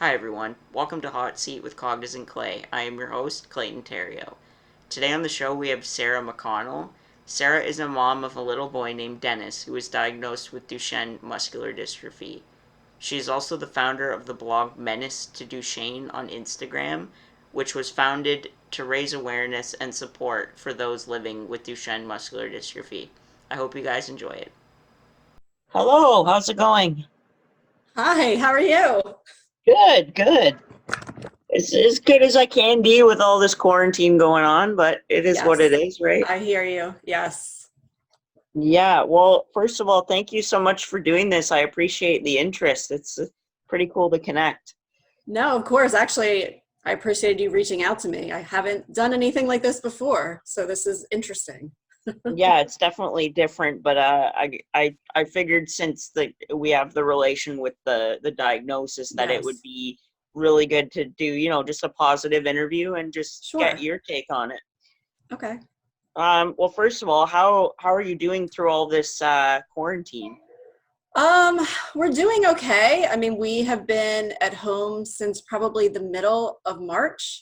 Hi everyone, welcome to Hot Seat with Cognizant Clay. I am your host, Clayton Terrio. Today on the show we have Sara Mcconnell. Sara is a mom of a little boy named Dennis who was diagnosed with Duchenne muscular dystrophy. She is also the founder of the blog Menace to Duchenne on Instagram, which was founded to raise awareness and support for those living with Duchenne muscular dystrophy. I hope you guys enjoy it. Hello, how's it going? Hi, how are you? Good, good. It's as good as I can be with all this quarantine going on, but it is what it Yes, is, right? I hear you. Yes. Yeah, well, first of all, thank you so much for doing this. I appreciate the interest. It's pretty cool to connect. No, of course. Actually, I appreciated you reaching out to me. I haven't done anything like this before, so this is interesting. Yeah, it's definitely different, but I figured since we have the relation with the diagnosis that it would Yes. be really good to do, just a positive interview and just get Sure. your take on it. Okay. Well, first of all, how are you doing through all this quarantine? Um, we're doing okay. I mean, we have been at home since probably the middle of March.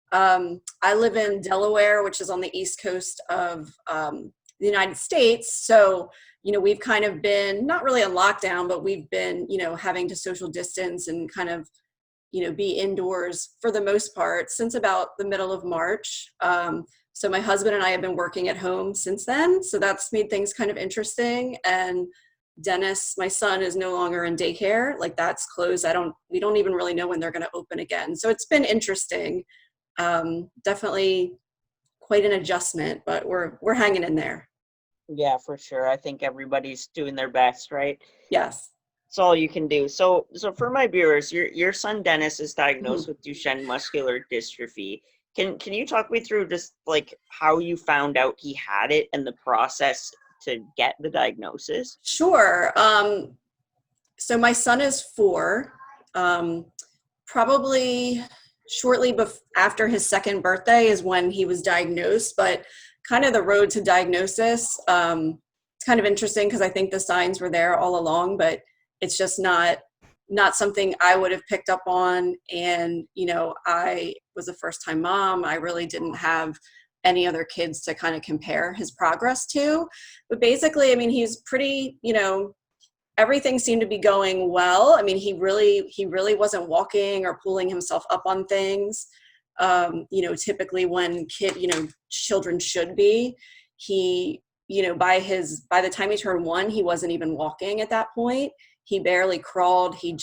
I live in Delaware, which is on the east coast of the United States. So, we've kind of been not really on lockdown, but we've been, having to social distance and kind of, be indoors for the most part since about the middle of March. So my husband and I have been working at home since then. So that's made things kind of interesting. And Dennis, my son, is no longer in daycare. Like that's closed. We don't even really know when they're going to open again. So it's been interesting. Definitely quite an adjustment, but we're hanging in there. Yeah, for sure. I think everybody's doing their best, right? Yes. It's all you can do. So for my viewers, your son Dennis is diagnosed Mhm. with Duchenne muscular dystrophy. Can you talk me through just like how you found out he had it and the process to get the diagnosis? Sure. So my son is 4. Um, Probably shortly after his second birthday is when he was diagnosed, but kind of the road to diagnosis, it's kind of interesting because I think the signs were there all along, but it's just not something I would have picked up on. And I was a first time mom. I really didn't have any other kids to kind of compare his progress to. But basically, I mean, he's pretty, everything seemed to be going well. I mean, he really wasn't walking or pulling himself up on things. Typically when children should be. He, by the time he turned 1, he wasn't even walking at that point. He barely crawled. He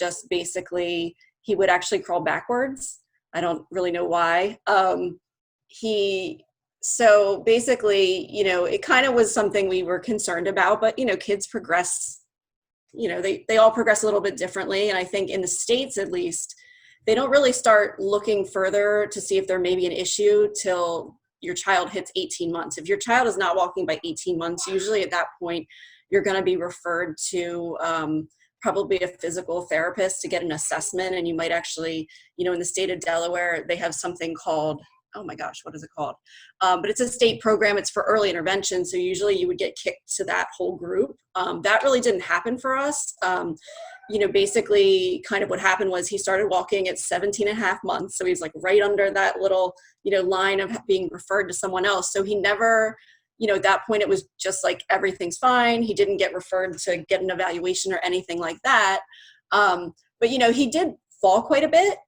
would actually crawl backwards. I don't really know why. He So basically, it kind of was something we were concerned about, but kids progress, they all progress a little bit differently. And I think in the States, at least, they don't really start looking further to see if there may be an issue till your child hits 18 months. If your child is not walking by 18 months, usually at that point, you're going to be referred to probably a physical therapist to get an assessment. And you might actually, in the state of Delaware, they have something called, oh my gosh, what is it called? But it's a state program. It's for early intervention. So usually you would get kicked to that whole group. That really didn't happen for us. Basically kind of what happened was he started walking at 17 and a half months. So he's like right under that little, line of being referred to someone else. So he never, at that point, it was just like, everything's fine. He didn't get referred to get an evaluation or anything like that. But, he did fall quite a bit.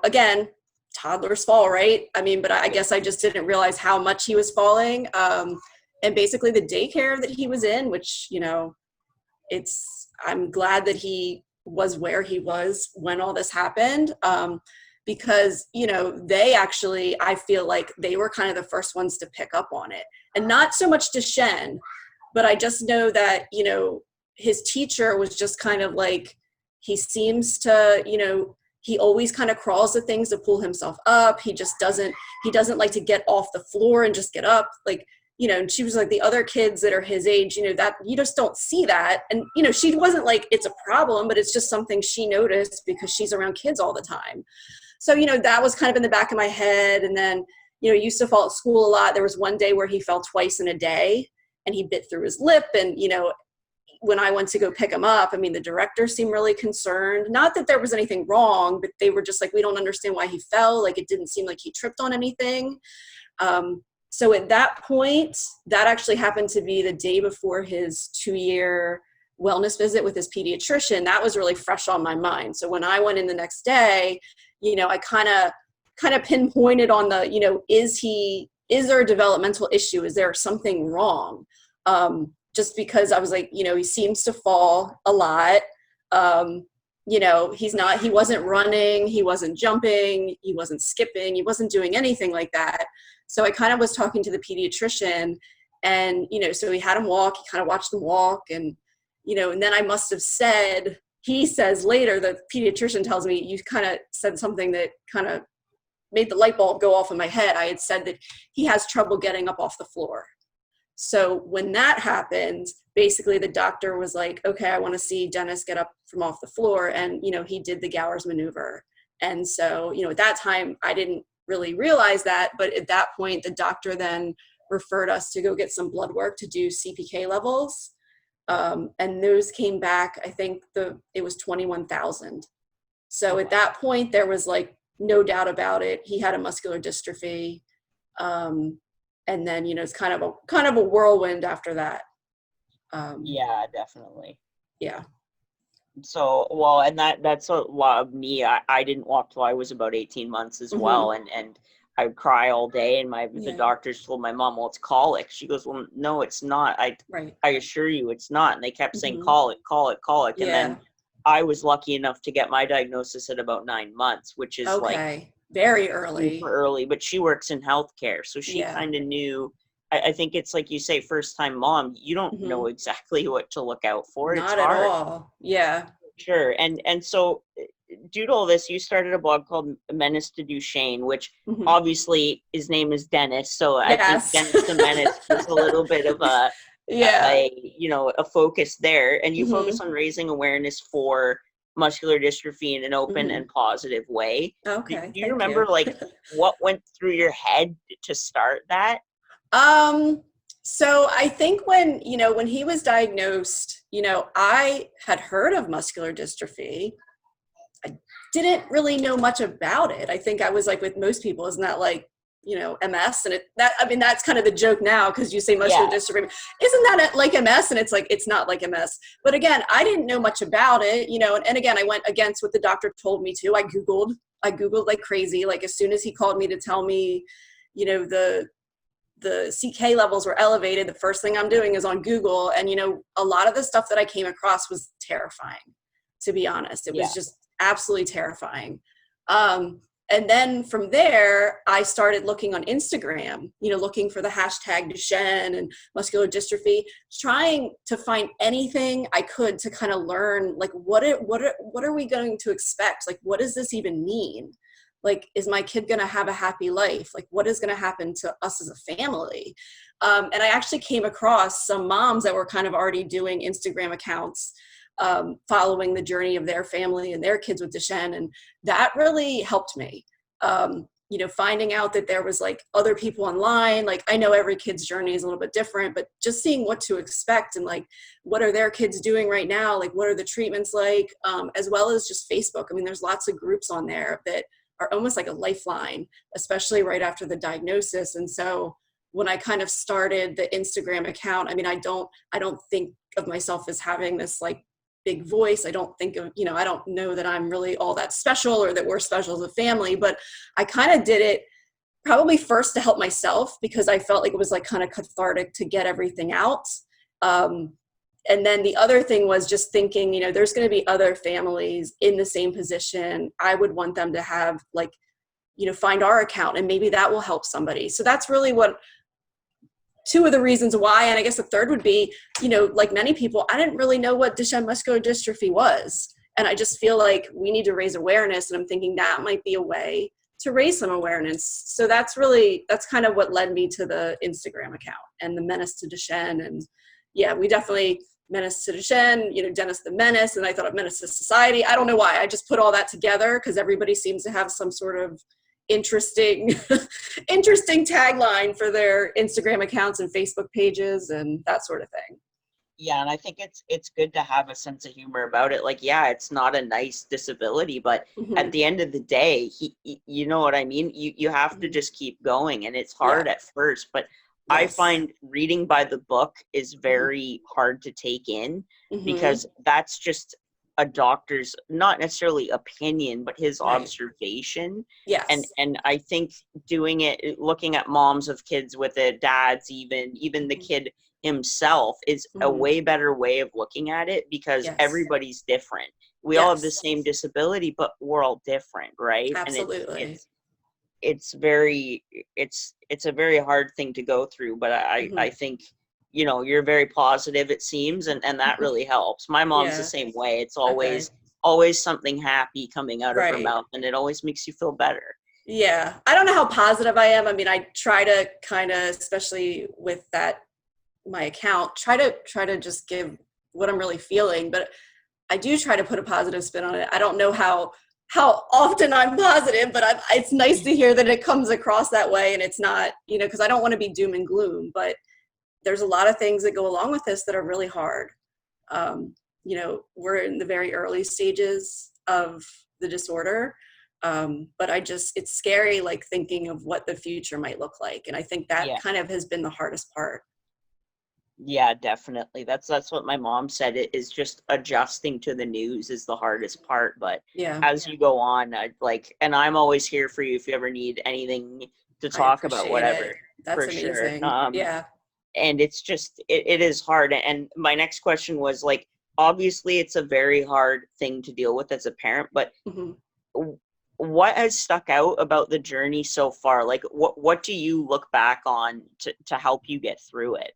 Again, toddlers fall, right? I mean, but I guess I just didn't realize how much he was falling. And basically the daycare that he was in, which, I'm glad that he was where he was when all this happened. Because, they actually, I feel like they were kind of the first ones to pick up on it, and not so much Duchenne, but I just know that, his teacher was just kind of like, he seems to, he always kind of crawls at things to pull himself up. He doesn't like to get off the floor and just get up. Like, and she was like, the other kids that are his age, that you just don't see that. And, she wasn't like, it's a problem, but it's just something she noticed because she's around kids all the time. So, that was kind of in the back of my head. And then, he used to fall at school a lot. There was one day where he fell twice in a day and he bit through his lip, and, when I went to go pick him up, I mean, the director seemed really concerned. Not that there was anything wrong, but they were just like, we don't understand why he fell. Like, it didn't seem like he tripped on anything. So at that point, that actually happened to be the day before his 2-year wellness visit with his pediatrician. That was really fresh on my mind. So when I went in the next day, I kind of pinpointed on the, is there a developmental issue? Is there something wrong? Just because I was like, he seems to fall a lot. He wasn't running, he wasn't jumping, he wasn't skipping, he wasn't doing anything like that. So I kind of was talking to the pediatrician, and, so we had him walk, he kind of watched him walk, and, and then I must have said, he says later, the pediatrician tells me, you kind of said something that kind of made the light bulb go off in my head. I had said that he has trouble getting up off the floor. So when that happened, basically the doctor was like, okay, I want to see Dennis get up from off the floor. And, he did the Gower's maneuver. And so, at that time, I didn't really realize that. But at that point, the doctor then referred us to go get some blood work to do CPK levels. And those came back, I think it was 21,000. So at that point, there was like no doubt about it. He had a muscular dystrophy. And then, it's kind of a whirlwind after that. Yeah, definitely. Yeah. So, well, and that's a lot of me. I didn't walk till I was about 18 months as well. And I would cry all day. And the doctors told my mom, well, it's colic. She goes, well, no, it's not. I assure you it's not. And they kept saying colic. And then I was lucky enough to get my diagnosis at about 9 months, which is like very early. Super early, but she works in healthcare, so she kind of knew. I think it's like you say, first time mom, you don't know exactly what to look out for. Not it's hard. At all. Yeah. Sure. And so due to all this, you started a blog called Menace to Duchenne, which obviously his name is Dennis. So I think Dennis the Menace is a little bit of a focus there. And you focus on raising awareness for muscular dystrophy in an open and positive way. Okay. Do you remember like what went through your head to start that? So I think when he was diagnosed, I had heard of muscular dystrophy. I didn't really know much about it. I think I was like with most people, isn't that like, MS? And that's kind of the joke now, because you say muscular dystrophy. Isn't that like MS? And it's like, it's not like MS. But again, I didn't know much about it, and again, I went against what the doctor told me to. I Googled like crazy. Like as soon as he called me to tell me, the CK levels were elevated, the first thing I'm doing is on Google. And, a lot of the stuff that I came across was terrifying, to be honest. It was just absolutely terrifying. And then from there, I started looking on Instagram, looking for the hashtag Duchenne and muscular dystrophy, trying to find anything I could to kind of learn, like, what are we going to expect? Like, what does this even mean? Like, is my kid going to have a happy life? Like, what is going to happen to us as a family? And I actually came across some moms that were kind of already doing Instagram accounts, following the journey of their family and their kids with Duchenne. And that really helped me, finding out that there was like other people online. Like, I know every kid's journey is a little bit different, but just seeing what to expect and like, what are their kids doing right now? Like, what are the treatments like, as well as just Facebook. I mean, there's lots of groups on there that are almost like a lifeline, especially right after the diagnosis. And so when I kind of started the Instagram account, I mean, I don't think of myself as having this like big voice. I don't think of, I don't know that I'm really all that special or that we're special as a family, but I kind of did it probably first to help myself, because I felt like it was like kind of cathartic to get everything out. And then the other thing was just thinking, there's going to be other families in the same position. I would want them to have like, find our account, and maybe that will help somebody. So that's really two of the reasons why. And I guess the third would be, like many people, I didn't really know what Duchenne muscular dystrophy was. And I just feel like we need to raise awareness. And I'm thinking that might be a way to raise some awareness. So that's kind of what led me to the Instagram account and the Menace to Duchenne. And yeah, we definitely Menace to Duchenne, Dennis the Menace, and I thought of Menace to Society. I don't know why. I just put all that together because everybody seems to have some sort of interesting tagline for their Instagram accounts and Facebook pages and that sort of thing. Yeah, and I think it's good to have a sense of humor about it. Like, yeah, it's not a nice disability, but at Hmm. the end of the day, you know what I mean? You have to Hmm. just keep going, and it's Yeah. hard at first, but I Yes. find reading by the book is Hmm. very hard to take in Hmm. because that's just a doctor's not necessarily opinion, but his Right. observation. And Yes. I think doing it, looking at moms of kids with it, dads, even the Hmm. kid himself is a Hmm. way better way of looking at it because Yes. everybody's different. We all have the Yes. same disability, but we're all different, right? And Absolutely. it's very it's a very hard thing to go through, but Hmm. I think you're very positive, it seems, and that really helps. My mom's the Yeah. same way. It's Okay. always something happy coming out of her Right. mouth, and it always makes you feel better. Yeah. I don't know how positive I am. I mean, I try to kind of, especially with that, my account, try to just give what I'm really feeling, but I do try to put a positive spin on it. I don't know how often I'm positive, but it's nice to hear that it comes across that way, and it's not, because I don't want to be doom and gloom, but there's a lot of things that go along with this that are really hard. Um, we're in the very early stages of the disorder. But it's scary, like thinking of what the future might look like. And I think that Yeah. kind of has been the hardest part. Yeah, definitely. That's what my mom said. It is just adjusting to the news is the hardest part. But Yeah, as you go on, and I'm always here for you if you ever need anything to I talk about, appreciate whatever, it. That's for sure. amazing. Yeah. And it's just it is hard. And my next question was like, obviously, it's a very hard thing to deal with as a parent, but Hmm. what has stuck out about the journey so far? Like, what do you look back on to help you get through it?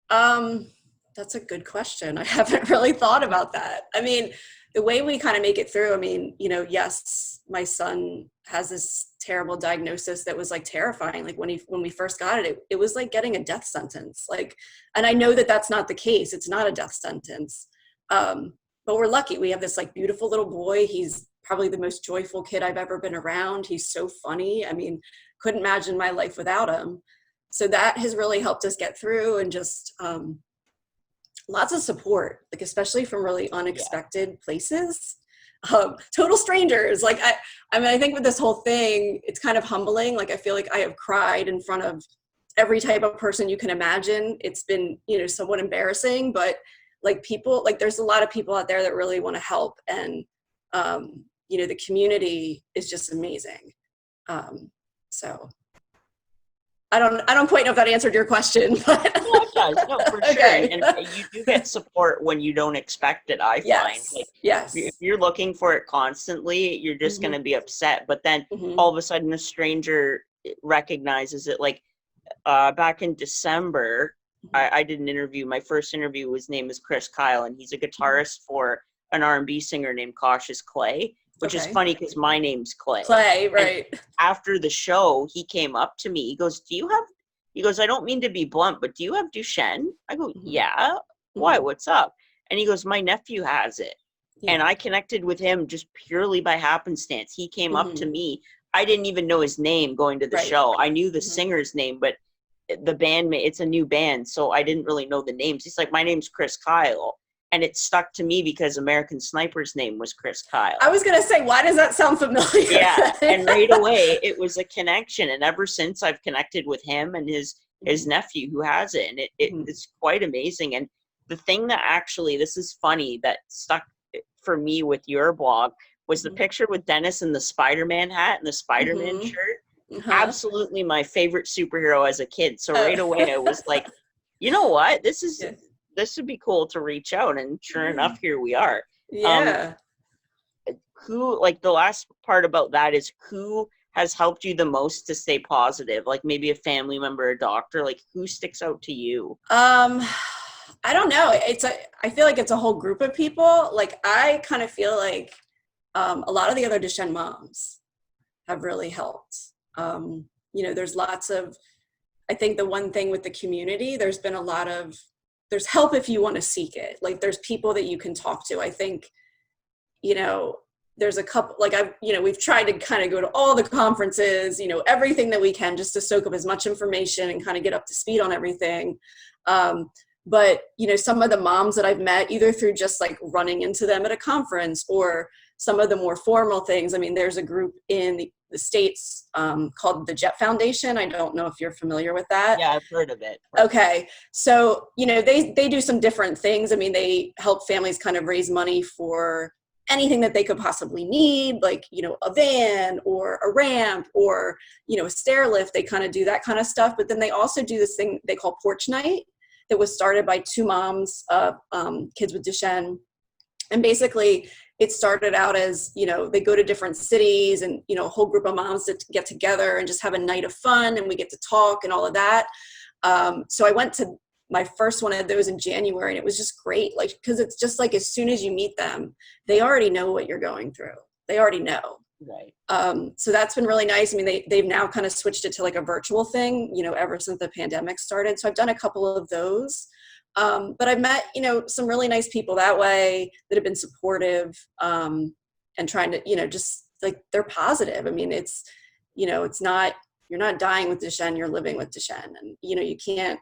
Um, that's a good question. I haven't really thought about that. I mean, the way we kind of make it through, I mean, yes, my son has this terrible diagnosis that was like terrifying. Like when we first got it, it was like getting a death sentence. Like, and I know that that's not the case. It's not a death sentence. But we're lucky. We have this like beautiful little boy. He's probably the most joyful kid I've ever been around. He's so funny. I mean, couldn't imagine my life without him. So that has really helped us get through, and just lots of support, like especially from really Yeah. unexpected places. Total strangers. Like I mean, I think with this whole thing, it's kind of humbling. Like I feel like I have cried in front of every type of person you can imagine. It's been, somewhat embarrassing, but like people, like there's a lot of people out there that really want to help, and the community is just amazing. Um, so I don't quite know if that answered your question, but No, it does. No, for sure. And, okay. and you do get support when you don't expect it, I find. Like, Yes. if Yes. you're looking for it constantly, you're just going Hmm. to be upset. But then Hmm. all of a sudden, a stranger recognizes it. Like, back in December, Hmm. I did an interview. My first interview, his name is Chris Kyle, and he's a guitarist for an R&B singer named Cautious Clay, which is Okay. funny because my name's Clay. Clay, And right. after the show, he came up to me. He goes, he goes, I don't mean to be blunt, but do you have Duchenne? I go, Hmm. yeah. Why? Hmm. What's up? And he goes, my nephew has it. And Yeah. I connected with him just purely by happenstance. He came up to Hmm. me. I didn't even know his name going to the Right. show. I knew the Hmm. singer's name, but the band, it's a new band, so I didn't really know the names. He's like, my name's Chris Kyle. And it stuck to me because American Sniper's name was Chris I Kyle. was gonna say, why does that sound familiar? Yeah, and right away it was a connection, and ever since I've connected with him and his Hmm. nephew who has it, and Hmm. it's quite amazing. And the thing that actually, this is funny, that stuck for me with your blog was the Hmm. picture with Dennis in the Spider-Man hat and the Spider-Man Hmm. shirt. Uh-huh. Absolutely my favorite superhero as a kid. So right away I was Uh, like, you know what, yeah. this would be cool to reach out. And sure Yeah. enough, here we are. um Yeah. who, like, the last part about that is, who has helped you the most to stay positive? Like maybe a family member, a doctor, like who sticks out to you? Um, I don't know. I feel like it's a whole group of people. Like I kind of feel like a lot of the other Duchenne moms have really helped. There's lots of, I think the one thing with the community, there's help if you want to seek it. Like there's people that you can talk to. I think, you know, there's a couple, like we've tried to kind of go to all the conferences, everything that we can just to soak up as much information and kind of get up to speed on everything. Um, But, some of the moms that I've met, either through just like running into them at a conference or some of the more formal things. I mean, there's a group in the States called the Jet Foundation. I don't know if you're familiar with that. Yeah, I've heard of it. Okay. So, they do some different things. I mean, they help families kind of raise money for anything that they could possibly need, like, a van or a ramp or, a stair lift. They kind of do that kind of stuff. But then they also do this thing they call Porch Night that was started by two moms of kids with Duchenne. And basically, it started out as, they go to different cities and, a whole group of moms that get together and just have a night of fun and we get to talk and all of that. So I went to my first one of those in January and it was just great. Like, because it's just like, as soon as you meet them, they already know what you're going through. They already know. Right. So that's been really nice. I mean, they've now kind of switched it to like a virtual thing, ever since the pandemic started. So I've done a couple of those. But I've met, some really nice people that way that have been supportive and trying to, just like they're positive. I mean, it's not, you're not dying with Duchenne, you're living with Duchenne. And, you can't,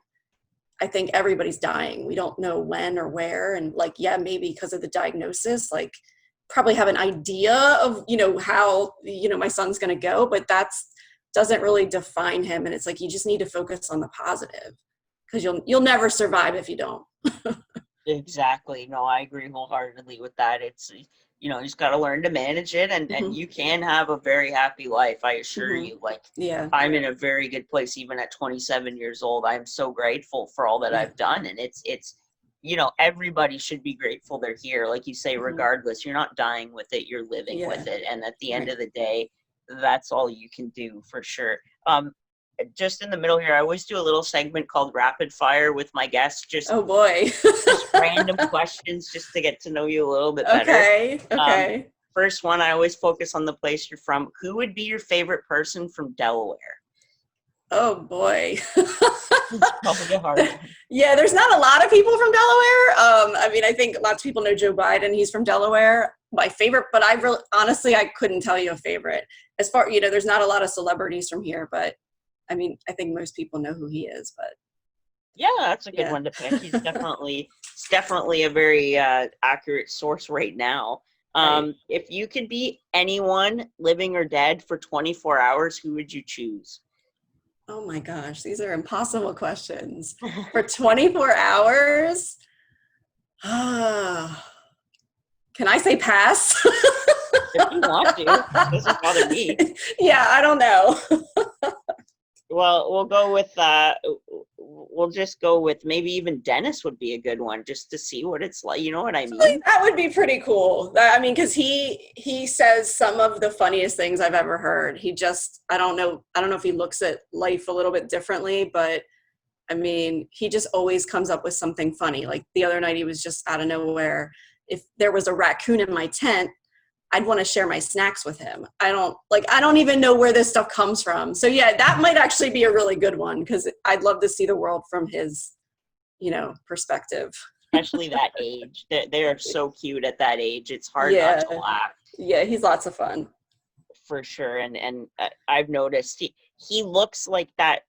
I think everybody's dying. We don't know when or where. And like, yeah, maybe because of the diagnosis, like probably have an idea of, how, my son's going to go, but doesn't really define him. And it's like, you just need to focus on the positive because you'll never survive if you don't. Exactly. No, I agree wholeheartedly with that. It's, you just got to learn to manage it and you can have a very happy life. I assure you, like, Yeah, I'm in a very good place. Even at 27 years old, I'm so grateful for all that I've done. And it's, everybody should be grateful they're here. Like you say, regardless, you're not dying with it, you're living with it. And at the end of the day, that's all you can do for sure. Just in the middle here, I always do a little segment called Rapid Fire with my guests. Oh boy. Just random questions just to get to know you a little bit better. Okay. First one, I always focus on the place you're from. Who would be your favorite person from Delaware? Oh boy. It's probably a hard one. Yeah, there's not a lot of people from Delaware. I mean, I think lots of people know Joe Biden. He's from Delaware. My favorite, but honestly, I couldn't tell you a favorite. As far, there's not a lot of celebrities from here, but I mean, I think most people know who he is, but. Yeah, that's a good one to pick. He's definitely a very accurate source right now. If you could be anyone, living or dead, for 24 hours, who would you choose? Oh my gosh, these are impossible questions. For 24 hours? Can I say pass? If you want to. It doesn't bother me. Yeah, I don't know. Well, we'll just go with maybe even Dennis would be a good one just to see what it's like. You know what I mean? That would be pretty cool. I mean, because he says some of the funniest things I've ever heard. I don't know if he looks at life a little bit differently, but I mean, he just always comes up with something funny. Like the other night, he was just out of nowhere. If there was a raccoon in my tent, I'd want to share my snacks with him. I don't even know where this stuff comes from. So yeah, that might actually be a really good one because I'd love to see the world from his, perspective. Especially that age. They are so cute at that age. It's hard not to laugh. Yeah, he's lots of fun. For sure. And I've noticed he looks like that,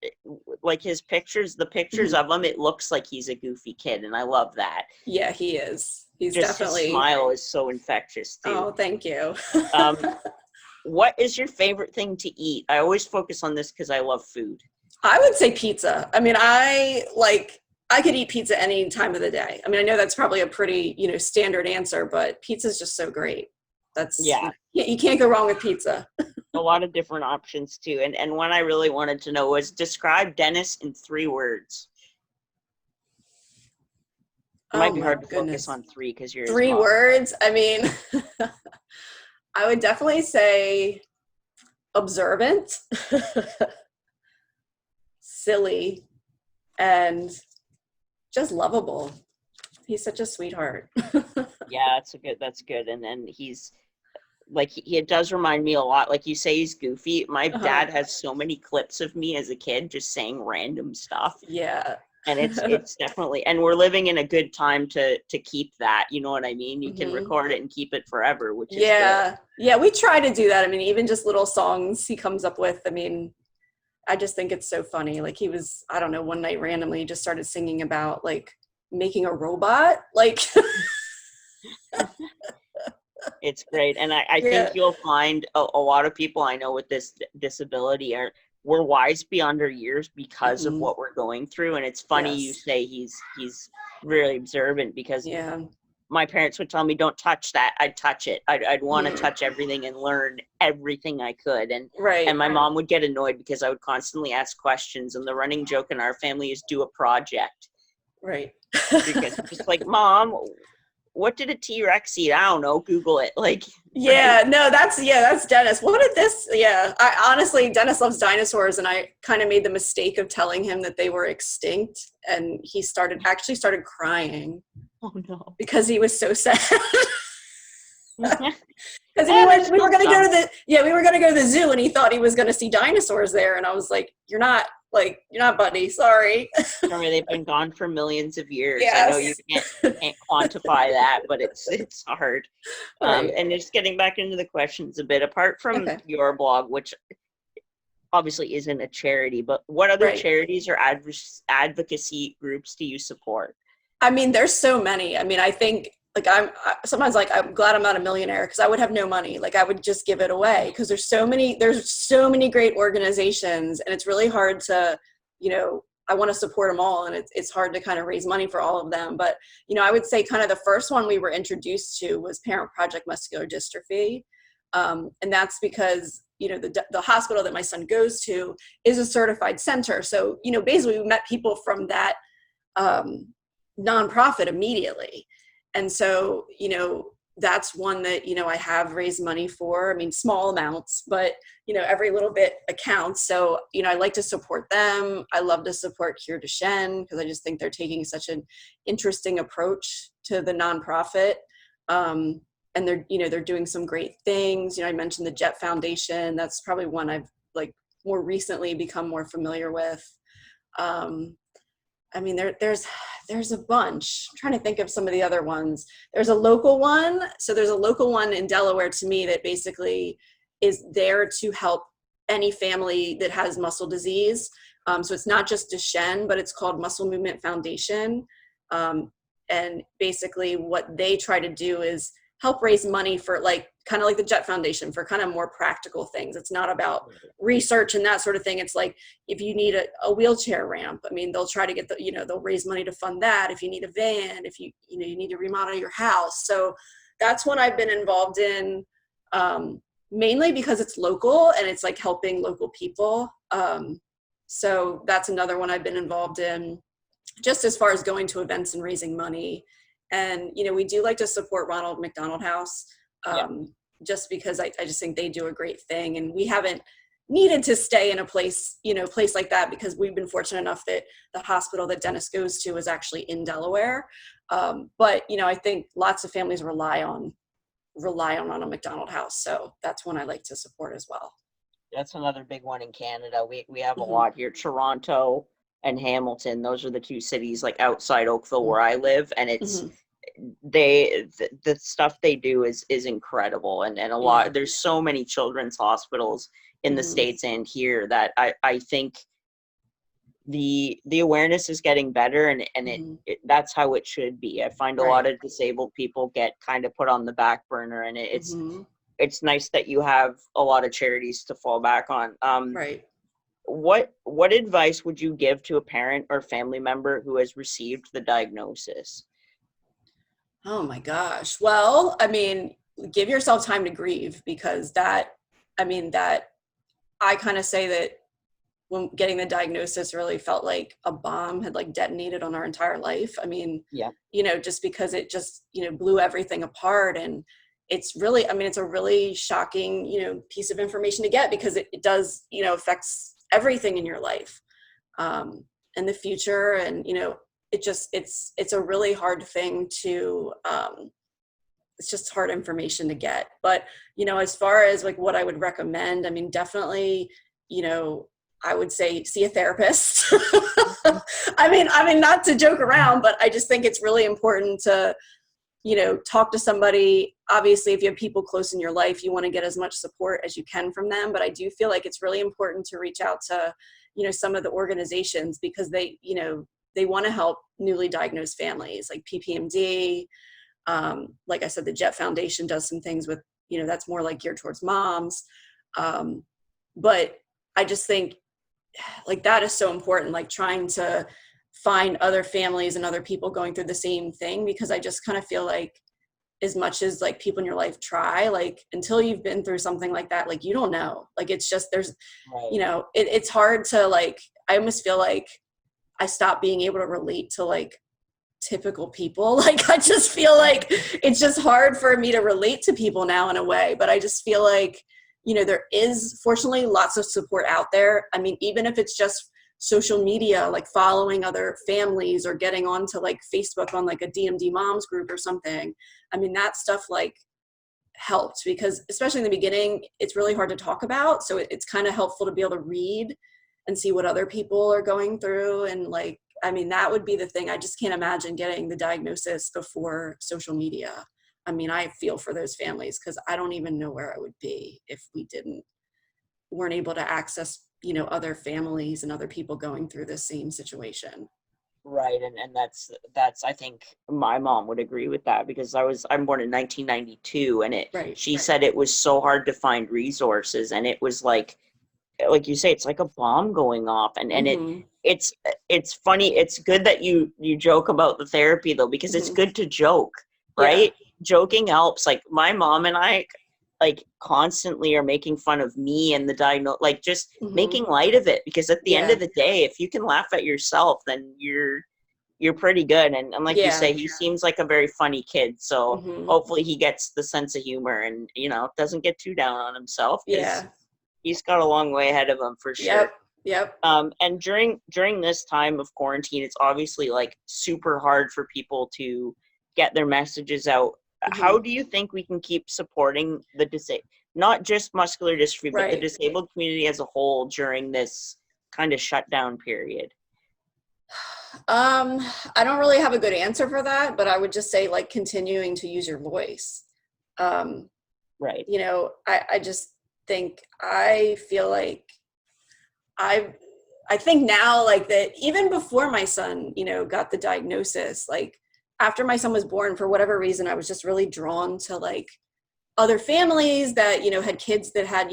like his pictures, the pictures of him, it looks like he's a goofy kid. And I love that. Yeah, he is. He's just definitely. His smile is so infectious too. Oh, thank you. What is your favorite thing to eat? I always focus on this because I love food. I would say pizza. I mean, I could eat pizza any time of the day. I mean, I know that's probably a pretty, standard answer, but pizza is just so great. You can't go wrong with pizza. A lot of different options too. And one I really wanted to know was describe Dennis in 3 words. It might be hard to focus on 3 because you're 3 words. I mean, I would definitely say observant, silly, and just lovable. He's such a sweetheart. Yeah, that's good. And then he's like, he does remind me a lot. Like you say, he's goofy. My dad has so many clips of me as a kid just saying random stuff. Yeah. And it's definitely, and we're living in a good time to keep that, you know what I mean? You can record it and keep it forever, which is good. Yeah, we try to do that. I mean, even just little songs he comes up with. I mean, I just think it's so funny. Like he was, I don't know, one night randomly just started singing about like making a robot. Like, It's great. And I think yeah. you'll find a lot of people I know with this disability are we're wise beyond our years because of Hmm. what we're going through. And it's funny you Yes. say he's really observant because Yeah. my parents would tell me, don't touch that. I'd touch it. I'd want to Hmm. touch everything and learn everything I could. And Right. my mom would get annoyed because I would constantly ask questions. And the running joke in our family is do a project Right. because just like, Mom, what did a T-Rex eat? I don't know. Google it. Like, right? Yeah, no, that's Dennis. What did this? Yeah, I honestly, Dennis loves dinosaurs, and I kind of made the mistake of telling him that they were extinct, and he started crying Oh no. because he was so sad. And Because there's we were still gonna go some. to the zoo, and he thought he was gonna see dinosaurs there, and I was like, you're not, buddy. Sorry. Sorry, they've been gone for millions of years. I know you Yes. can't quantify that, but it's hard. Right. And just getting back into the questions a bit, apart from Okay. your blog, which obviously isn't a charity, but what other Right. charities or advocacy groups do you support? I mean, there's so many. I mean, I think like sometimes like I'm glad I'm not a millionaire because I would have no money. Like I would just give it away because there's so many great organizations, and it's really hard to, I want to support them all, and it's hard to kind of raise money for all of them. But I would say kind of the first one we were introduced to was Parent Project Muscular Dystrophy, and that's because the hospital that my son goes to is a certified center. So basically we met people from that um, nonprofit immediately. And so, that's one that, I have raised money for. I mean, small amounts, but, every little bit accounts. So, I like to support them. I love to support Cure Duchenne because I just think they're taking such an interesting approach to the nonprofit. And they're doing some great things. I mentioned the Jet Foundation. That's probably one I've like more recently become more familiar with. Um, I mean, there's a bunch. I'm trying to think of some of the other ones. There's a local one. So there's a local one in Delaware to me that basically is there to help any family that has muscle disease. So it's not just Duchenne, but it's called Muscle Movement Foundation. Um, and basically what they try to do is help raise money for like kind of like the Jet Foundation for kind of more practical things. It's not about research and that sort of thing. It's like if you need a wheelchair ramp, I mean, they'll try to get they'll raise money to fund that. If you need a van, if you need to remodel your house. So that's one I've been involved in, mainly because it's local and it's like helping local people. So that's another one I've been involved in, just as far as going to events and raising money. And, we do like to support Ronald McDonald House, Yeah. just because I just think they do a great thing. And we haven't needed to stay in a place like that because we've been fortunate enough that the hospital that Dennis goes to is actually in Delaware. But, I think lots of families rely on Ronald McDonald House. So that's one I like to support as well. That's another big one in Canada. We have a Mm-hmm. lot here. Toronto and Hamilton. Those are the two cities like outside Oakville Mm-hmm. where I live, and it's the stuff they do is incredible, and a Yeah. lot. There's so many children's hospitals in the Mm-hmm. States and here that I think the awareness is getting better, and Mm-hmm. that's how it should be. I find a lot Right. of disabled people get kind of put on the back burner, and Mm-hmm. it's nice that you have a lot of charities to fall back on. Right. What advice would you give to a parent or family member who has received the diagnosis? Oh my gosh. Well, I mean, give yourself time to grieve because that I kind of say that when getting the diagnosis really felt like a bomb had like detonated on our entire life. I mean, Yeah. Just because it just, blew everything apart. And it's really, I mean, it's a really shocking, piece of information to get because it does, affects everything in your life, in the future. And, it's a really hard thing to, it's just hard information to get. But, as far as like what I would recommend, I mean, definitely, I would say see a therapist. I mean, not to joke around, but I just think it's really important to, talk to somebody. Obviously, if you have people close in your life, you want to get as much support as you can from them. But I do feel like it's really important to reach out to, some of the organizations because they, they want to help newly diagnosed families, like PPMD. Like I said, the Jet Foundation does some things with, that's more like geared towards moms. But I just think like that is so important, like trying to find other families and other people going through the same thing, because I just kind of feel like as much as like people in your life try, like until you've been through something like that, like you don't know, like it's just, there's, Right. it's hard to like, I almost feel like I stopped being able to relate to like typical people. Like I just feel like it's just hard for me to relate to people now in a way, but I just feel like, there is fortunately lots of support out there. I mean, even if it's just social media, like following other families or getting onto like Facebook on like a DMD moms group or something. I mean, that stuff like helped, because especially in the beginning, it's really hard to talk about. So it's kind of helpful to be able to read and see what other people are going through. And like, I mean, that would be the thing. I just can't imagine getting the diagnosis before social media. I mean, I feel for those families, because I don't even know where I would be if we weren't able to access, other families and other people going through the same situation. Right, and that's I think my mom would agree with that, because I'm born in 1992, and Right. she said it was so hard to find resources, and it was like you say, it's like a bomb going off, and Mm-hmm. it's funny. It's good that you joke about the therapy though, because it's Mm-hmm. good to joke, Yeah. right? Joking helps. Like my mom and I like constantly are making fun of me and the diagnose, like just Mm-hmm. making light of it, because at the end Yeah. of the day, if you can laugh at yourself, then you're pretty good. And like you say, Yeah. he seems like a very funny kid, so Mm-hmm. hopefully he gets the sense of humor and doesn't get too down on himself, because Yeah. he's got a long way ahead of him for sure. Yep. Yep. And during this time of quarantine, it's obviously like super hard for people to get their messages out. Mm-hmm. How do you think we can keep supporting the disabled, not just muscular dystrophy, but the Right. disabled community as a whole during this kind of shutdown period? Um, I don't really have a good answer for that, but I would just say like continuing to use your voice. Um, Right. I just think I feel like I I think now like that even before my son, got the diagnosis, like after my son was born, for whatever reason, I was just really drawn to like other families that, had kids that had,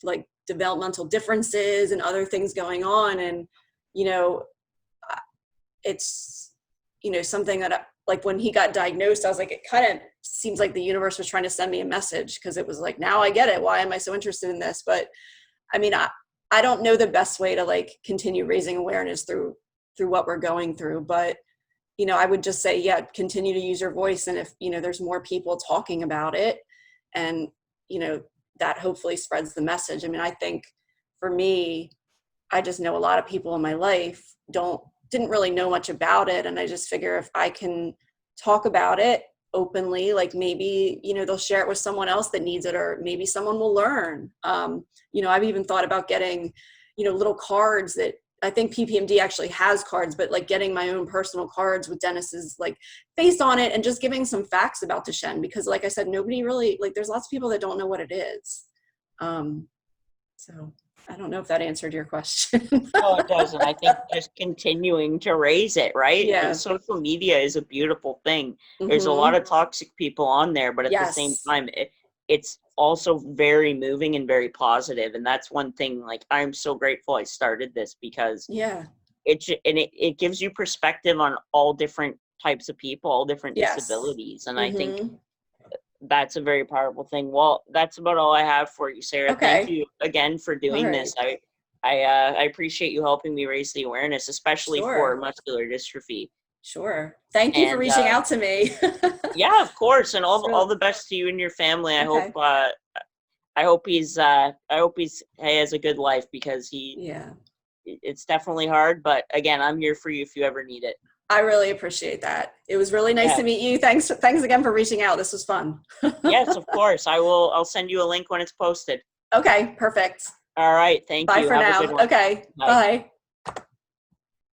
like developmental differences and other things going on. And, you know, it's, something that like when he got diagnosed, I was like, it kind of seems like the universe was trying to send me a message, because it was like, now I get it. Why am I so interested in this? But I mean, I don't know the best way to like continue raising awareness through what we're going through. But, I would just say, yeah, continue to use your voice. And if, there's more people talking about it, and, that hopefully spreads the message. I mean, I think for me, I just know a lot of people in my life didn't really know much about it. And I just figure if I can talk about it openly, like maybe, they'll share it with someone else that needs it, or maybe someone will learn. I've even thought about getting, little cards that I think PPMD actually has cards, but like getting my own personal cards with Dennis's like face on it, and just giving some facts about Duchenne, because like I said, nobody really, like there's lots of people that don't know what it is. So I don't know if that answered your question. No, it doesn't. I think just continuing to raise it, right? Yeah. Social media is a beautiful thing. There's a lot Mm-hmm. of toxic people on there, but at the same Yes. time, it's also very moving and very positive. And that's one thing, like, I'm so grateful I started this, because Yeah. it gives you perspective on all different types of people, all different Yes. disabilities. And I think Mm-hmm. that's a very powerful thing. Well, that's about all I have for you, Sarah. Thank Okay. you again for All doing right. this. I appreciate you helping me raise the awareness, especially for Sure. muscular dystrophy. Sure. Thank you for And reaching out to me. yeah, of course, and It's all real. the best to you and your family. Okay. I hope he has a good life, because Yeah. it's definitely hard. But again, I'm here for you if you ever need it. I really appreciate that. It was really nice Yeah. to meet you. Thanks again for reaching out. This was fun. Yes, of course. I'll send you a link when it's posted. Okay, perfect. All right. Thank Bye you. for Have a good now. one. Okay. Bye. Bye.